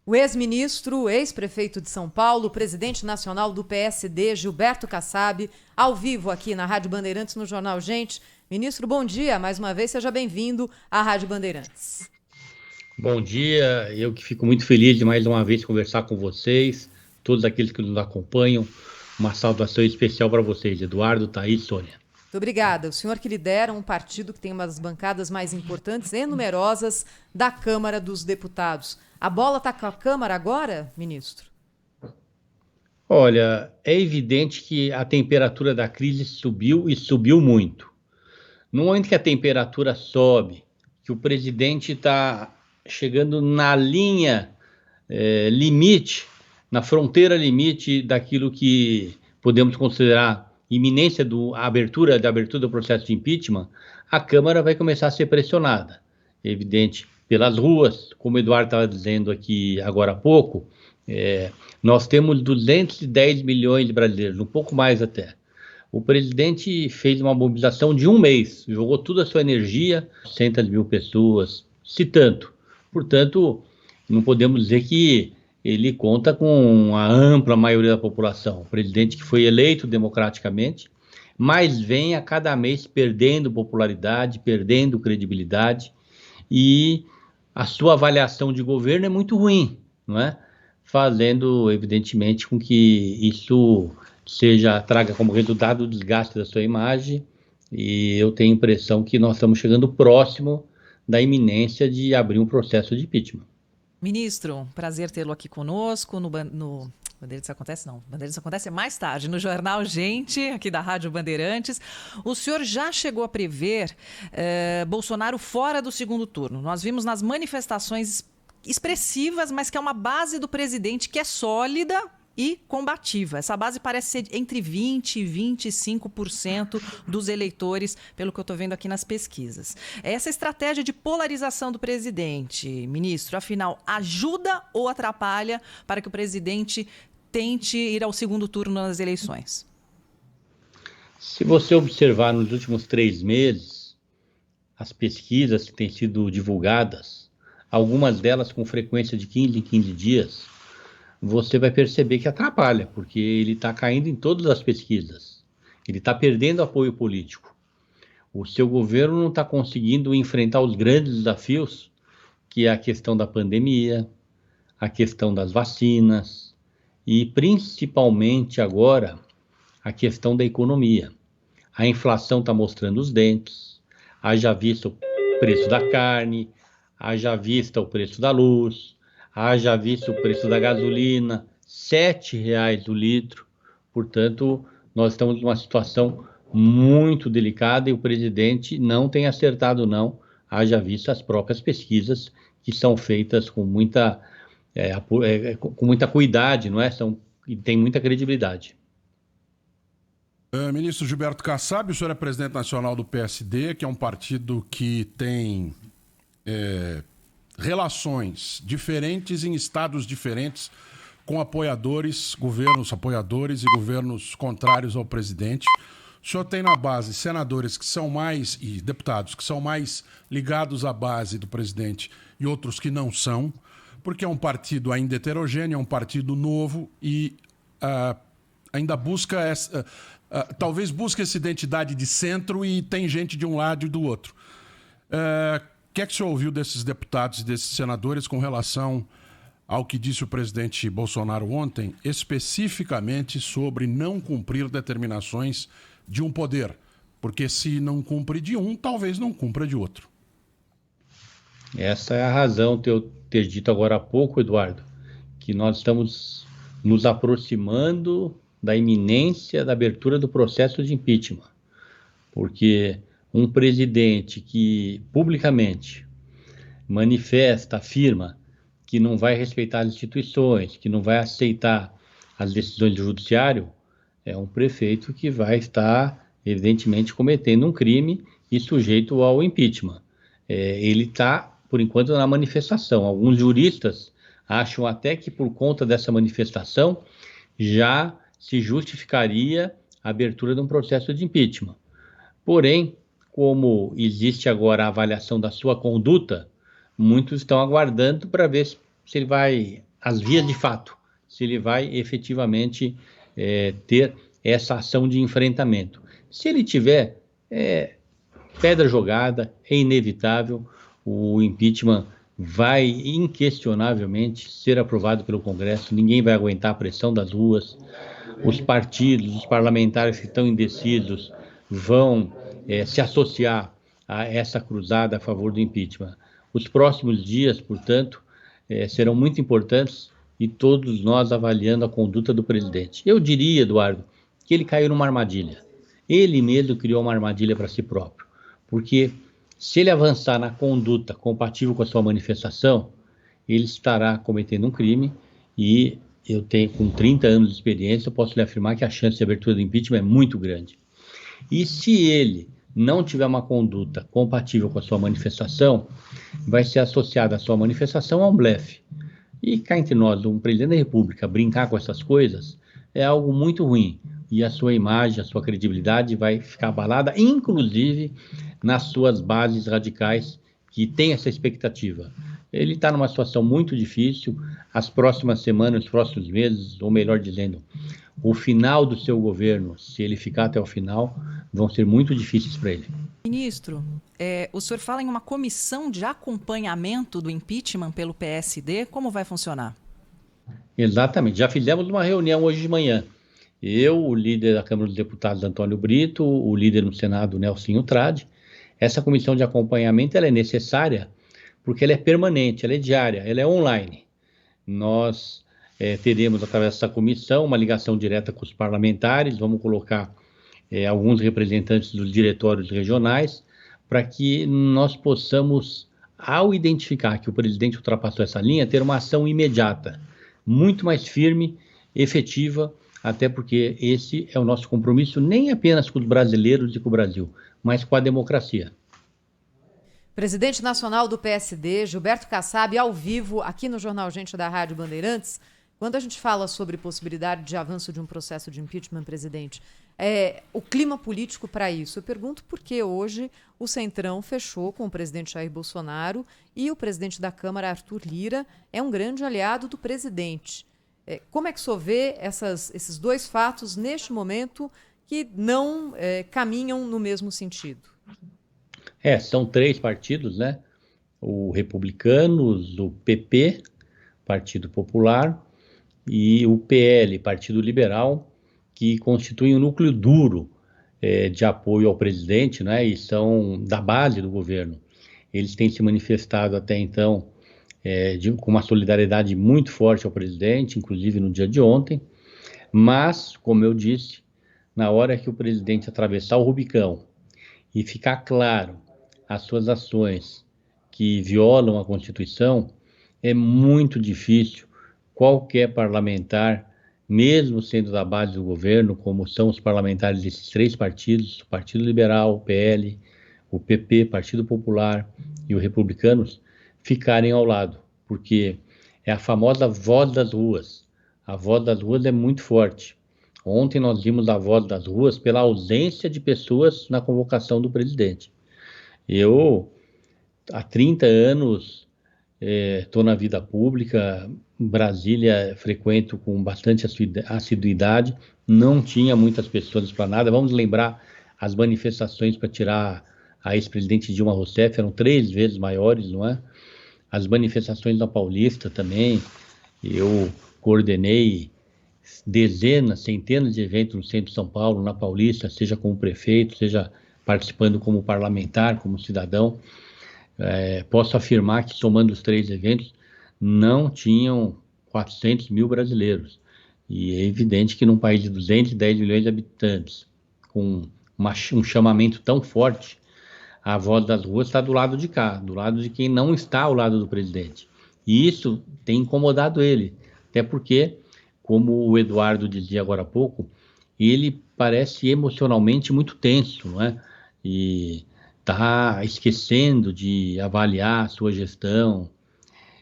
O ex-ministro, ex-prefeito de São Paulo, presidente nacional do PSD, Gilberto Kassab, ao vivo aqui na Rádio Bandeirantes, no Jornal Gente. Ministro, bom dia. Mais uma vez, seja bem-vindo à Rádio Bandeirantes. Bom dia. Eu que fico muito feliz de mais uma vez conversar com vocês, todos aqueles que nos acompanham. Uma saudação especial para vocês, Eduardo, Thaís, Sônia. Muito obrigada. O senhor que lidera um partido que tem uma das bancadas mais importantes e numerosas da Câmara dos Deputados. A bola está com a Câmara agora, ministro? Olha, é evidente que a temperatura da crise subiu e subiu muito. No momento que a temperatura sobe, que o presidente está chegando na linha limite, na fronteira limite daquilo que podemos considerar iminência da abertura do processo de impeachment, a Câmara vai começar a ser pressionada. É evidente, pelas ruas, como o Eduardo estava dizendo aqui agora há pouco, nós temos 210 milhões de brasileiros, um pouco mais até. O presidente fez uma mobilização de um mês, jogou toda a sua energia, 600 mil pessoas, se tanto. Portanto, não podemos dizer que ele conta com a ampla maioria da população. O presidente que foi eleito democraticamente, mas vem a cada mês perdendo popularidade, perdendo credibilidade, e a sua avaliação de governo é muito ruim, não é? Fazendo, evidentemente, com que isso traga como resultado o desgaste da sua imagem, e eu tenho a impressão que nós estamos chegando próximo da iminência de abrir um processo de impeachment. Ministro, prazer tê-lo aqui conosco no Bandeirantes Acontece não, Bandeirantes Acontece mais tarde, no Jornal Gente, aqui da Rádio Bandeirantes. O senhor já chegou a prever Bolsonaro fora do segundo turno. Nós vimos nas manifestações expressivas, mas que é uma base do presidente que é sólida e combativa. Essa base parece ser entre 20% e 25% dos eleitores, pelo que eu estou vendo aqui nas pesquisas. Essa estratégia de polarização do presidente, ministro, afinal, ajuda ou atrapalha para que o presidente tente ir ao segundo turno nas eleições? Se você observar nos últimos 3 meses, as pesquisas que têm sido divulgadas, algumas delas com frequência de 15 em 15 dias, você vai perceber que atrapalha, porque ele está caindo em todas as pesquisas. Ele está perdendo apoio político. O seu governo não está conseguindo enfrentar os grandes desafios, que é a questão da pandemia, a questão das vacinas e, principalmente agora, a questão da economia. A inflação está mostrando os dentes, haja vista o preço da carne, haja vista o preço da luz, haja visto o preço da gasolina, R$ 7,00 o litro. Portanto, nós estamos numa situação muito delicada e o presidente não tem acertado não, haja visto as próprias pesquisas que são feitas com muita cuidado, não é? E tem muita credibilidade. Ministro Gilberto Kassab, o senhor é presidente nacional do PSD, que é um partido que tem relações diferentes em estados diferentes com governos apoiadores e governos contrários ao presidente. O senhor tem na base senadores que são e deputados que são mais ligados à base do presidente e outros que não são, porque é um partido ainda heterogêneo, é um partido novo e ainda busca talvez busque essa identidade de centro e tem gente de um lado e do outro. O que é que o senhor ouviu desses deputados e desses senadores com relação ao que disse o presidente Bolsonaro ontem, especificamente sobre não cumprir determinações de um poder? Porque se não cumpre de um, talvez não cumpra de outro. Essa é a razão de eu ter dito agora há pouco, Eduardo, que nós estamos nos aproximando da iminência da abertura do processo de impeachment. Porque um presidente que publicamente afirma que não vai respeitar as instituições, que não vai aceitar as decisões do judiciário, é um prefeito que vai estar, evidentemente, cometendo um crime e sujeito ao impeachment. Ele está, por enquanto, na manifestação. Alguns juristas acham até que, por conta dessa manifestação, já se justificaria a abertura de um processo de impeachment. Porém, como existe agora a avaliação da sua conduta, muitos estão aguardando para ver se ele vai as vias de fato, se ele vai efetivamente ter essa ação de enfrentamento. Se ele tiver pedra jogada, é inevitável, o impeachment vai inquestionavelmente ser aprovado pelo Congresso, ninguém vai aguentar a pressão das ruas, os partidos, os parlamentares que estão indecisos vão se associar a essa cruzada a favor do impeachment. Os próximos dias, portanto, serão muito importantes e todos nós avaliando a conduta do presidente. Eu diria, Eduardo, que ele caiu numa armadilha. Ele mesmo criou uma armadilha para si próprio, porque se ele avançar na conduta compatível com a sua manifestação, ele estará cometendo um crime e eu tenho, com 30 anos de experiência, eu posso lhe afirmar que a chance de abertura do impeachment é muito grande. E se ele não tiver uma conduta compatível com a sua manifestação, vai ser associada a sua manifestação a um blefe. E cá entre nós, um presidente da República brincar com essas coisas é algo muito ruim. E a sua imagem, a sua credibilidade vai ficar abalada, inclusive nas suas bases radicais que têm essa expectativa. Ele está numa situação muito difícil, as próximas semanas, os próximos meses, ou melhor dizendo, o final do seu governo, se ele ficar até o final, vão ser muito difíceis para ele. Ministro, o senhor fala em uma comissão de acompanhamento do impeachment pelo PSD, como vai funcionar? Exatamente, já fizemos uma reunião hoje de manhã. Eu, o líder da Câmara dos Deputados, Antônio Brito, o líder no Senado, Nelsinho Trade. Essa comissão de acompanhamento ela é necessária porque ela é permanente, ela é diária, ela é online. Nós teremos, através dessa comissão, uma ligação direta com os parlamentares, vamos colocar alguns representantes dos diretórios regionais, para que nós possamos, ao identificar que o presidente ultrapassou essa linha, ter uma ação imediata, muito mais firme, efetiva, até porque esse é o nosso compromisso, nem apenas com os brasileiros e com o Brasil, mas com a democracia. Presidente nacional do PSD, Gilberto Kassab, ao vivo, aqui no Jornal Gente da Rádio Bandeirantes. Quando a gente fala sobre possibilidade de avanço de um processo de impeachment, presidente, o clima político para isso, eu pergunto por que hoje o Centrão fechou com o presidente Jair Bolsonaro e o presidente da Câmara, Arthur Lira, é um grande aliado do presidente. Como é que o senhor vê esses dois fatos neste momento que não caminham no mesmo sentido? São 3 partidos, né? O Republicanos, o PP, Partido Popular, e o PL, Partido Liberal, que constituem um núcleo duro de apoio ao presidente, né? E são da base do governo. Eles têm se manifestado até então com uma solidariedade muito forte ao presidente, inclusive no dia de ontem, mas, como eu disse, na hora que o presidente atravessar o Rubicão e ficar claro as suas ações que violam a Constituição, é muito difícil qualquer parlamentar, mesmo sendo da base do governo, como são os parlamentares desses 3 partidos, o Partido Liberal, o PL, o PP, Partido Popular e o Republicanos, ficarem ao lado, porque é a famosa voz das ruas. A voz das ruas é muito forte. Ontem nós vimos a voz das ruas pela ausência de pessoas na convocação do presidente. Eu, há 30 anos, estou na vida pública, em Brasília frequento com bastante assiduidade, não tinha muitas pessoas esplanadas. Vamos lembrar, as manifestações para tirar a ex-presidente Dilma Rousseff eram 3 vezes maiores, não é? As manifestações na Paulista também, eu coordenei dezenas, centenas de eventos no centro de São Paulo, na Paulista, seja como prefeito, seja participando como parlamentar, como cidadão. Posso afirmar que, somando os 3 eventos, não tinham 400 mil brasileiros. E é evidente que num país de 210 milhões de habitantes, com um chamamento tão forte, a voz das ruas está do lado de cá, do lado de quem não está ao lado do presidente. E isso tem incomodado ele, até porque, como o Eduardo dizia agora há pouco, ele parece emocionalmente muito tenso, não é? E está esquecendo de avaliar a sua gestão,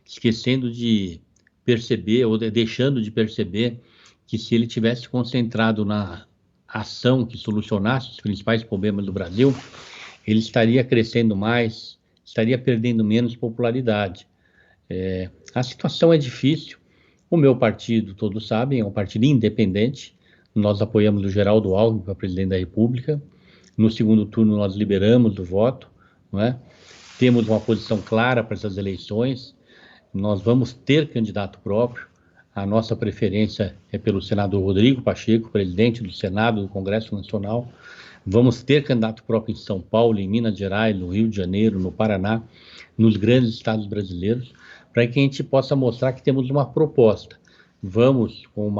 esquecendo de perceber, ou deixando de perceber, que se ele tivesse concentrado na ação que solucionasse os principais problemas do Brasil, ele estaria crescendo mais, estaria perdendo menos popularidade. A situação é difícil, O meu partido, todos sabem, é um partido independente. Nós apoiamos o Geraldo Alckmin para presidente da República. No segundo turno, nós liberamos o voto, não é? Temos uma posição clara para essas eleições. Nós vamos ter candidato próprio. A nossa preferência é pelo senador Rodrigo Pacheco, presidente do Senado do Congresso Nacional. Vamos ter candidato próprio em São Paulo, em Minas Gerais, no Rio de Janeiro, no Paraná, nos grandes estados brasileiros, para que a gente possa mostrar que temos uma proposta. Vamos, com a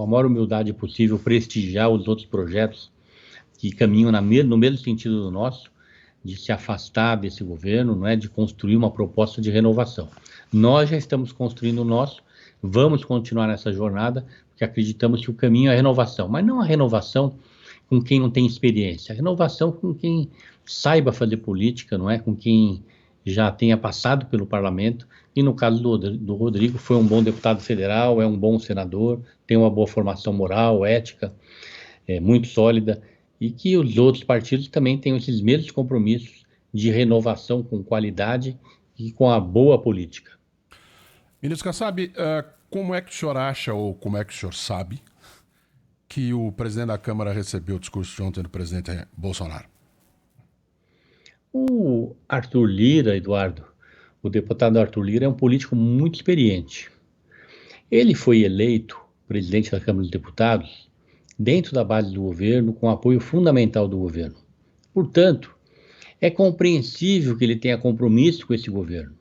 maior humildade possível, prestigiar os outros projetos que caminham no mesmo sentido do nosso, de se afastar desse governo, não é, de construir uma proposta de renovação. Nós já estamos construindo o nosso, vamos continuar nessa jornada, porque acreditamos que o caminho é a renovação, mas não a renovação com quem não tem experiência, a renovação com quem saiba fazer política, não é, com quem já tenha passado pelo parlamento, e no caso do Rodrigo, foi um bom deputado federal, é um bom senador, tem uma boa formação moral, ética, muito sólida, e que os outros partidos também tenham esses mesmos compromissos de renovação com qualidade e com a boa política. Ministro Kassab, como é que o senhor acha, ou como é que o senhor sabe, que o presidente da Câmara recebeu o discurso de ontem do presidente Bolsonaro? O Arthur Lira, Eduardo, o deputado Arthur Lira é um político muito experiente. Ele foi eleito presidente da Câmara dos Deputados dentro da base do governo, com apoio fundamental do governo. Portanto, é compreensível que ele tenha compromisso com esse governo.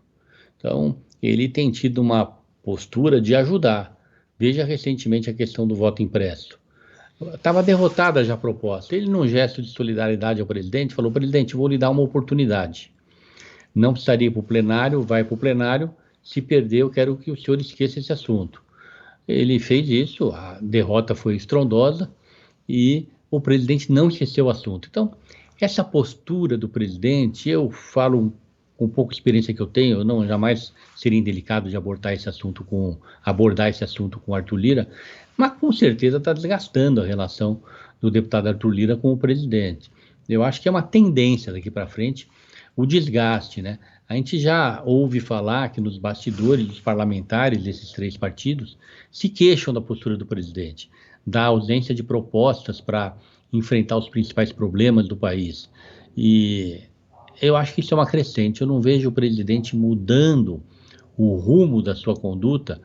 Então, ele tem tido uma postura de ajudar. Veja recentemente a questão do voto impresso. Estava derrotada já a proposta. Ele, num gesto de solidariedade ao presidente, falou: presidente, vou lhe dar uma oportunidade. Não precisaria ir para o plenário, vai para o plenário. Se perder, eu quero que o senhor esqueça esse assunto. Ele fez isso, a derrota foi estrondosa e o presidente não esqueceu o assunto. Então, essa postura do presidente, eu falo com pouca experiência que eu tenho, eu não jamais seria indelicado de abordar esse assunto com o Arthur Lira, mas com certeza está desgastando a relação do deputado Arthur Lira com o presidente. Eu acho que é uma tendência daqui para frente o desgaste, né? A gente já ouve falar que nos bastidores dos parlamentares desses três partidos se queixam da postura do presidente, da ausência de propostas para enfrentar os principais problemas do país. E eu acho que isso é uma crescente. Eu não vejo o presidente mudando o rumo da sua conduta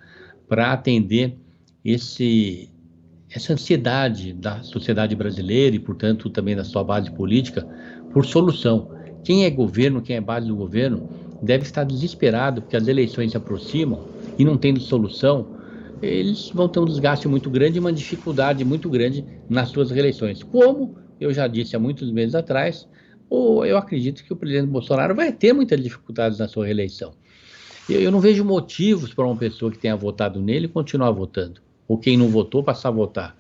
para atender essa ansiedade da sociedade brasileira e, portanto, também da sua base política por solução. Quem é governo, quem é base do governo, deve estar desesperado porque as eleições se aproximam e não tendo solução, eles vão ter um desgaste muito grande e uma dificuldade muito grande nas suas reeleições. Como eu já disse há muitos meses atrás, eu acredito que o presidente Bolsonaro vai ter muitas dificuldades na sua reeleição. Eu não vejo motivos para uma pessoa que tenha votado nele continuar votando, ou quem não votou passar a votar.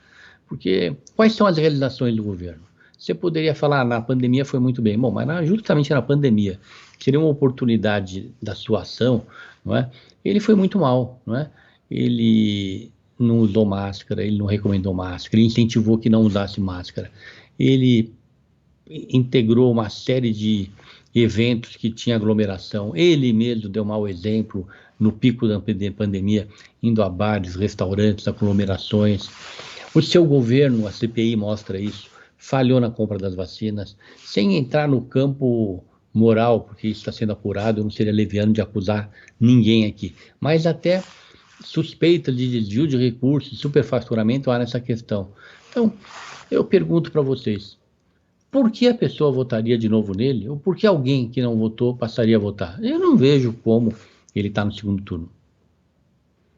Porque quais são as realizações do governo? Você poderia falar, na pandemia foi muito bem. Bom, mas justamente na pandemia, que seria uma oportunidade da sua ação, não é? Ele foi muito mal, não é? Ele não usou máscara, ele não recomendou máscara, ele incentivou que não usasse máscara. Ele integrou uma série de eventos que tinha aglomeração. Ele mesmo deu mau exemplo no pico da pandemia, indo a bares, restaurantes, aglomerações. O seu governo, a CPI mostra isso, falhou na compra das vacinas, sem entrar no campo moral, porque isso está sendo apurado, eu não seria leviano de acusar ninguém aqui, mas até suspeita de desvio de recursos, superfaturamento há nessa questão. Então, eu pergunto para vocês, por que a pessoa votaria de novo nele, ou por que alguém que não votou passaria a votar? Eu não vejo como ele está no segundo turno.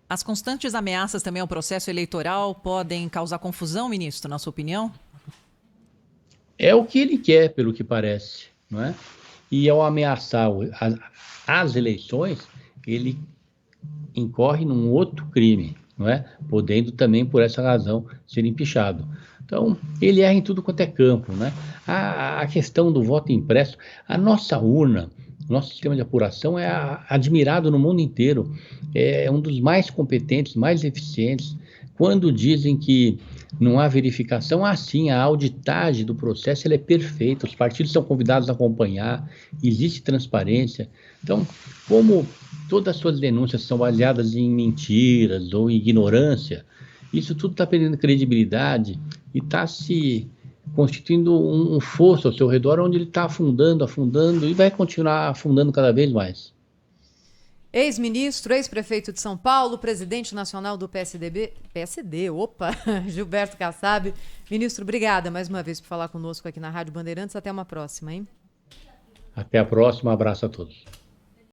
As constantes ameaças também ao processo eleitoral podem causar confusão, ministro, na sua opinião? É o que ele quer, pelo que parece, não é? E ao ameaçar as eleições, ele incorre num outro crime, não é? Podendo também, por essa razão, ser empichado. Então, ele erra em tudo quanto é campo, né? A questão do voto impresso, a nossa urna, nosso sistema de apuração é admirado no mundo inteiro, é um dos mais competentes, mais eficientes. Quando dizem que não há verificação, sim, a auditagem do processo ela é perfeita, os partidos são convidados a acompanhar, existe transparência. Então, como todas as suas denúncias são baseadas em mentiras ou ignorância, isso tudo está perdendo credibilidade e está se constituindo um fosso ao seu redor, onde ele está afundando e vai continuar afundando cada vez mais. Ex-ministro, ex-prefeito de São Paulo, presidente nacional do PSD, Gilberto Kassab. Ministro, obrigada mais uma vez por falar conosco aqui na Rádio Bandeirantes. Até uma próxima, hein? Até a próxima, abraço a todos.